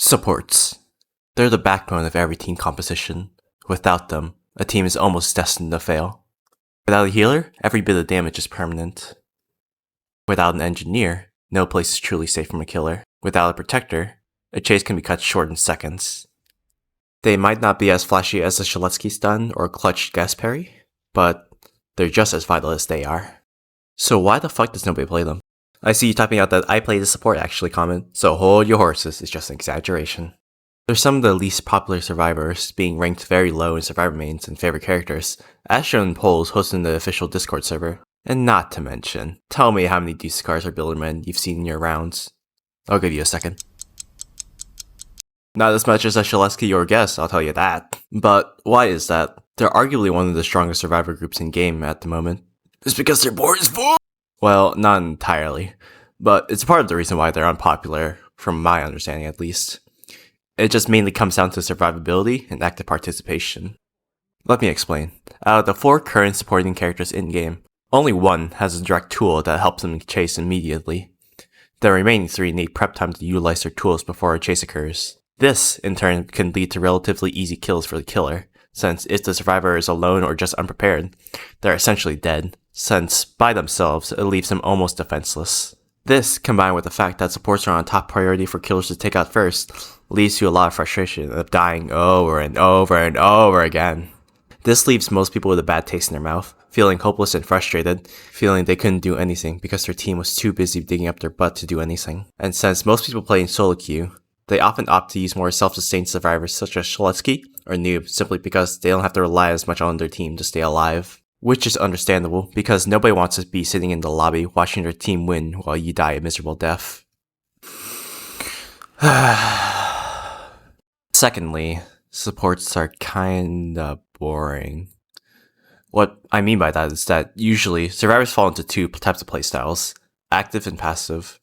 Supports. They're the backbone of every team composition. Without them, a team is almost destined to fail. Without a healer, every bit of damage is permanent. Without an engineer, no place is truly safe from a killer. Without a protector, a chase can be cut short in seconds. They might not be as flashy as a Shaletsky stun or clutch guest parry, but they're just as vital as they are. So why the fuck does nobody play them? I see you typing out that I play the support actually comment, so hold your horses, it's just an exaggeration. They're some of the least popular survivors, being ranked very low in survivor mains and favorite characters, as shown in polls hosted in the official Discord server. And not to mention, tell me how many Duskars or Buildermen you've seen in your rounds. I'll give you a second. Not as much as a Shaletsky or Guess, I'll tell you that. But why is that? They're arguably one of the strongest survivor groups in game at the moment. It's because their board is full! Well, not entirely, but it's part of the reason why they're unpopular, from my understanding at least. It just mainly comes down to survivability and active participation. Let me explain. Out of the 4 current supporting characters in-game, only one has a direct tool that helps them chase immediately. The remaining 3 need prep time to utilize their tools before a chase occurs. This, in turn, can lead to relatively easy kills for the killer, since if the survivor is alone or just unprepared, they're essentially dead, since by themselves it leaves them almost defenseless. This, combined with the fact that supports are on top priority for killers to take out first, leads to a lot of frustration of dying over and over and over again. This leaves most people with a bad taste in their mouth, feeling hopeless and frustrated, feeling they couldn't do anything because their team was too busy digging up their butt to do anything. And since most people play in solo queue, they often opt to use more self-sustained survivors such as Shaletsky or Noob simply because they don't have to rely as much on their team to stay alive. Which is understandable, because nobody wants to be sitting in the lobby watching their team win while you die a miserable death. Secondly, supports are kinda boring. What I mean by that is that usually survivors fall into 2 types of playstyles, active and passive.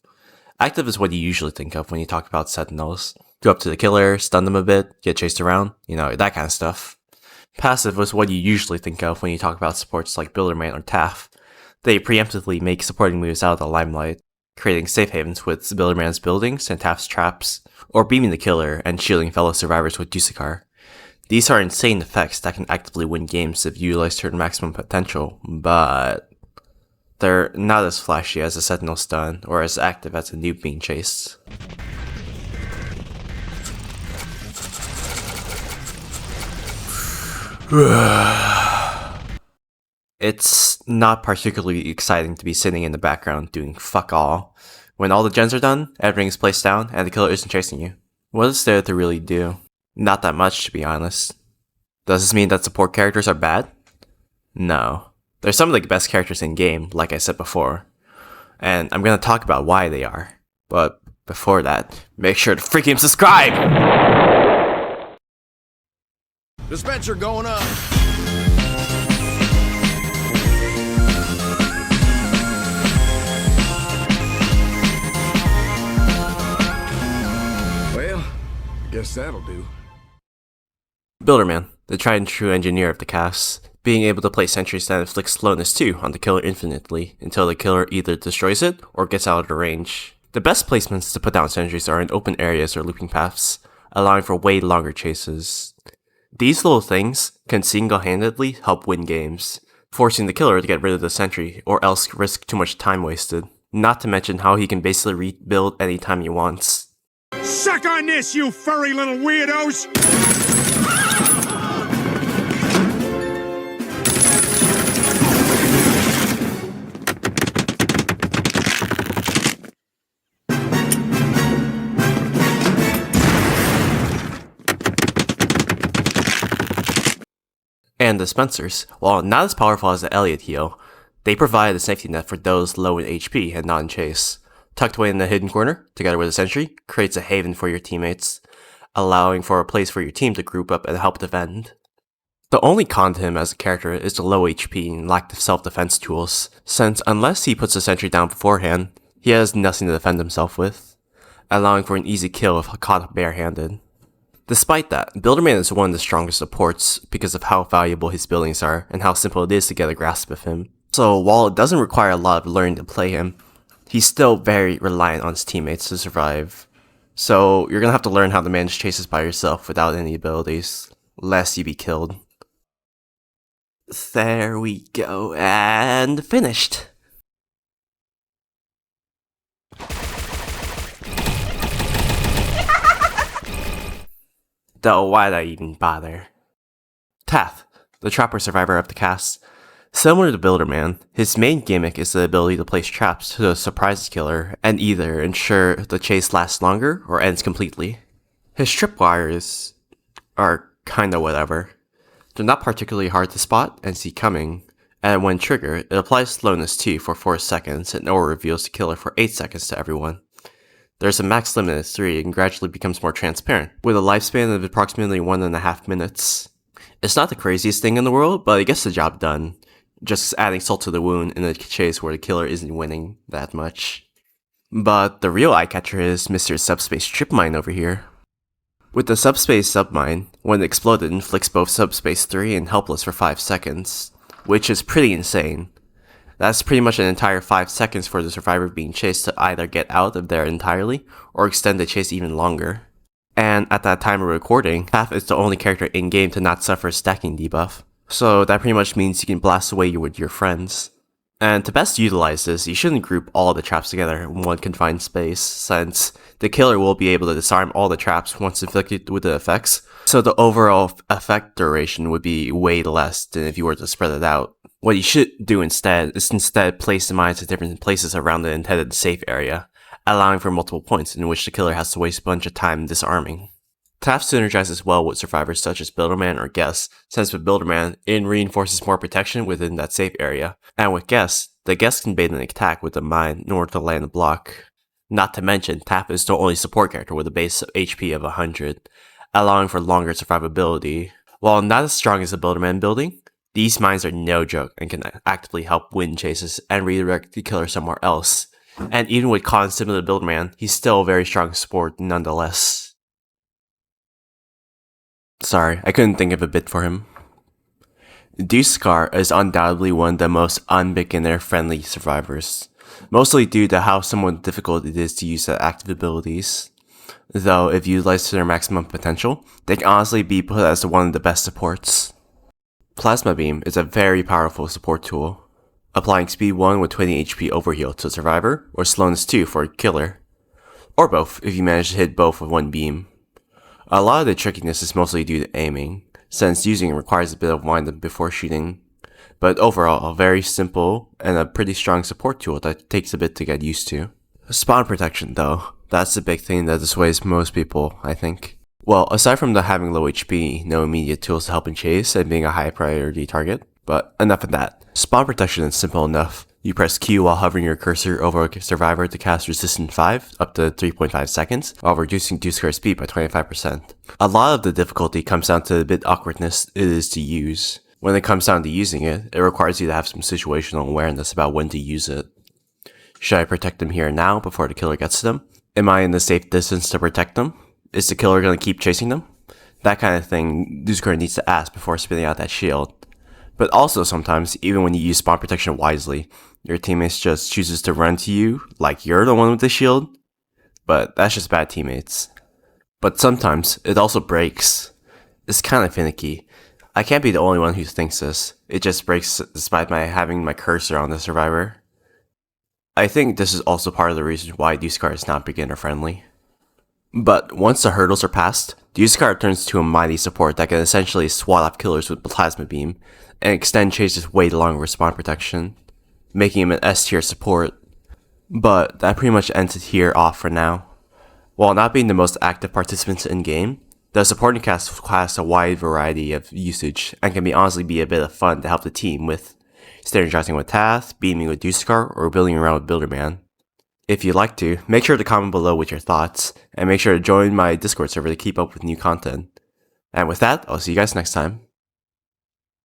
Active is what you usually think of when you talk about sentinels. Go up to the killer, stun them a bit, get chased around, that kind of stuff. Passive was what you usually think of when you talk about supports like Builderman or Taff. They preemptively make supporting moves out of the limelight, creating safe havens with Builderman's buildings and Taff's traps, or beaming the killer and shielding fellow survivors with Duskar. These are insane effects that can actively win games if you utilize their maximum potential, but they're not as flashy as a Sentinel stun or as active as a noob being chased. It's not particularly exciting to be sitting in the background doing fuck all. When all the gens are done, everything is placed down, and the killer isn't chasing you. What is there to really do? Not that much, to be honest. Does this mean that support characters are bad? No. They're some of the best characters in game, like I said before. And I'm gonna talk about why they are. But before that, make sure to freaking subscribe! Dispenser going up. Well, I guess that'll do. Builderman, the tried and true engineer of the cast, being able to place sentries that inflict slowness too on the killer infinitely until the killer either destroys it or gets out of the range. The best placements to put down sentries are in open areas or looping paths, allowing for way longer chases. These little things can single-handedly help win games, forcing the killer to get rid of the sentry or else risk too much time wasted, not to mention how he can basically rebuild anytime he wants. Suck on this, you furry little weirdos! And dispensers, while not as powerful as the Elliot heal, they provide a safety net for those low in HP and not in chase. Tucked away in the hidden corner, together with a sentry, creates a haven for your teammates, allowing for a place for your team to group up and help defend. The only con to him as a character is the low HP and lack of self-defense tools, since unless he puts a sentry down beforehand, he has nothing to defend himself with, allowing for an easy kill if caught barehanded. Despite that, Builderman is one of the strongest supports because of how valuable his buildings are and how simple it is to get a grasp of him. So while it doesn't require a lot of learning to play him, he's still very reliant on his teammates to survive. So you're gonna have to learn how to manage chases by yourself without any abilities, lest you be killed. There we go, and finished! Though why'd I even bother? Tath, the trapper survivor of the cast. Similar to Builderman, his main gimmick is the ability to place traps to surprise the killer and either ensure the chase lasts longer or ends completely. His tripwires are kinda whatever. They're not particularly hard to spot and see coming, and when triggered, it applies slowness 2 for 4 seconds and or reveals the killer for 8 seconds to everyone. There's a max limit of 3 and gradually becomes more transparent, with a lifespan of approximately 1.5 minutes. It's not the craziest thing in the world, but it gets the job done, just adding salt to the wound in a chase where the killer isn't winning that much. But the real eye catcher is Mr. Subspace Trip Mine over here. With the Subspace Submine, when it exploded, inflicts both Subspace 3 and Helpless for 5 seconds, which is pretty insane. That's pretty much an entire 5 seconds for the survivor being chased to either get out of there entirely or extend the chase even longer. And at that time of recording, Tath is the only character in-game to not suffer a stacking debuff. So that pretty much means you can blast away with your friends. And to best utilize this, you shouldn't group all the traps together in one confined space, since the killer will be able to disarm all the traps once inflicted with the effects, so the overall effect duration would be way less than if you were to spread it out. What you should do instead is place the mines at different places around the intended safe area, allowing for multiple points in which the killer has to waste a bunch of time disarming. Tath synergizes well with survivors such as Builderman or Guest, since with Builderman, it reinforces more protection within that safe area, and with Guest, the Guest can bait an attack with the mine in order to land a block. Not to mention, Tath is the only support character with a base HP of 100, allowing for longer survivability. While not as strong as the Builderman building, these mines are no joke and can actively help win chases and redirect the killer somewhere else. And even with cons similar to Builderman, he's still a very strong support nonetheless. Sorry, I couldn't think of a bit for him. Duskar is undoubtedly one of the most un-beginner-friendly survivors, mostly due to how somewhat difficult it is to use the active abilities. Though, if utilized to their maximum potential, they can honestly be put as one of the best supports. Plasma Beam is a very powerful support tool, applying speed 1 with 20 HP overheal to a survivor, or slowness 2 for a killer, or both if you manage to hit both with one beam. A lot of the trickiness is mostly due to aiming, since using it requires a bit of wind-up before shooting, but overall a very simple and a pretty strong support tool that takes a bit to get used to. Spawn protection though, that's the big thing that dissuades most people, I think. Well, aside from the having low HP, no immediate tools to help in chase, and being a high priority target, but enough of that. Spawn protection is simple enough. You press Q while hovering your cursor over a survivor to cast Resistance 5 up to 3.5 seconds, while reducing Duskar speed by 25%. A lot of the difficulty comes down to the bit awkwardness it is to use. When it comes down to using it, it requires you to have some situational awareness about when to use it. Should I protect them here and now before the killer gets to them? Am I in the safe distance to protect them? Is the killer going to keep chasing them? That kind of thing Duskar needs to ask before spinning out that shield. But also sometimes, even when you use spawn protection wisely, your teammates just chooses to run to you like you're the one with the shield. But that's just bad teammates. But sometimes, it also breaks. It's kind of finicky. I can't be the only one who thinks this. It just breaks despite my having my cursor on the survivor. I think this is also part of the reason why Duskar is not beginner friendly. But once the hurdles are passed, Duskar turns to a mighty support that can essentially swat off killers with Plasma Beam, and extend chases way longer with spawn protection, making him an S tier support. But that pretty much ends it here off for now. While not being the most active participants in game, the supporting cast has a wide variety of usage and can honestly be a bit of fun to help the team with synergizing with Tath, beaming with Duskar, or building around with Builderman. If you'd like to, make sure to comment below with your thoughts, and make sure to join my Discord server to keep up with new content. And with that, I'll see you guys next time.